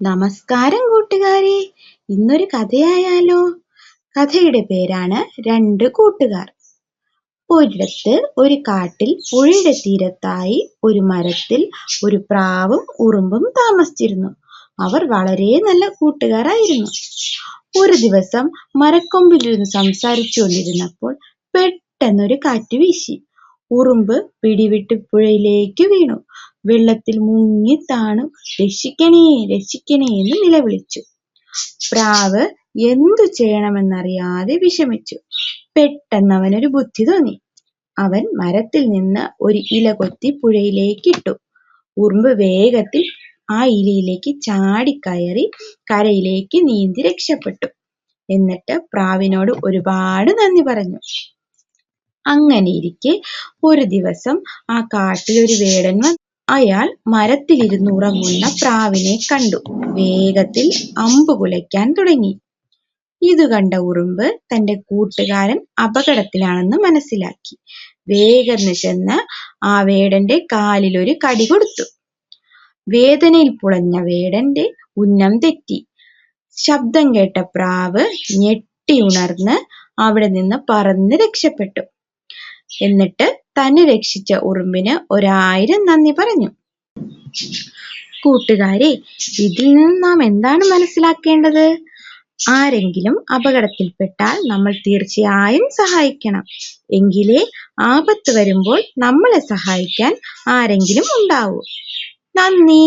നമസ്കാരം കൂട്ടുകാരെ, ഇന്നൊരു കഥയായാലോ? കഥയുടെ പേരാണ് രണ്ട് കൂട്ടുകാർ. ഒരിടത്ത് ഒരു കാട്ടിൽ പുഴയുടെ തീരത്തായി ഒരു മരത്തിൽ ഒരു പ്രാവും ഉറുമ്പും താമസിച്ചിരുന്നു. അവർ വളരെ നല്ല കൂട്ടുകാരായിരുന്നു. ഒരു ദിവസം മരക്കൊമ്പിലിരുന്ന് സംസാരിച്ചു കൊണ്ടിരുന്നപ്പോൾ പെട്ടെന്നൊരു കാറ്റ് വീശി. ഉറുമ്പ് പിടിവിട്ട് പുഴയിലേക്ക് വീണു. വെള്ളത്തിൽ മുങ്ങി താണു. രക്ഷിക്കണേ, രക്ഷിക്കണേ എന്ന് നിലവിളിച്ചു. പ്രാവ് എന്തു ചെയ്യണമെന്നറിയാതെ വിഷമിച്ചു. പെട്ടെന്ന് അവനൊരു ബുദ്ധി തോന്നി. അവൻ മരത്തിൽ നിന്ന് ഒരു ഇല കൊത്തി പുഴയിലേക്കിട്ടു. ഉറുമ്പ് വേഗത്തിൽ ആ ഇലയിലേക്ക് ചാടിക്കയറി കരയിലേക്ക് നീന്തി രക്ഷപ്പെട്ടു. എന്നിട്ട് പ്രാവിനോട് ഒരുപാട് നന്ദി പറഞ്ഞു. അങ്ങനെയിരിക്കെ ഒരു ദിവസം ആ കാട്ടിൽ ഒരു വേടൻ വന്നു. അയാൾ മരത്തിലിരുന്ന് ഉറങ്ങുന്ന പ്രാവിനെ കണ്ടു. വേഗത്തിൽ അമ്പ് കുലയ്ക്കാൻ തുടങ്ങി. ഇത് കണ്ട ഉറുമ്പ് തന്റെ കൂട്ടുകാരൻ അപകടത്തിലാണെന്ന് മനസ്സിലാക്കി. വേഗം ചെന്ന് ആ വേടന്റെ കാലിൽ ഒരു കടി കൊടുത്തു. വേദനയിൽ പുളഞ്ഞ വേടന്റെ ഉന്നം തെറ്റി. ശബ്ദം കേട്ട പ്രാവ് ഞെട്ടി ഉണർന്ന് അവിടെ നിന്ന് പറന്ന് രക്ഷപ്പെട്ടു. എന്നിട്ട് തന്നെ രക്ഷിച്ച ഉറുമ്പിന് 1000 നന്ദി പറഞ്ഞു. കൂട്ടുകാരെ, ഇതിൽ നിന്ന് നാം എന്താണ് മനസ്സിലാക്കേണ്ടത്? ആരെങ്കിലും അപകടത്തിൽപ്പെട്ടാൽ നമ്മൾ തീർച്ചയായും സഹായിക്കണം. എങ്കിലേ ആപത്ത് വരുമ്പോൾ നമ്മളെ സഹായിക്കാൻ ആരെങ്കിലും ഉണ്ടാവൂ. നന്ദി.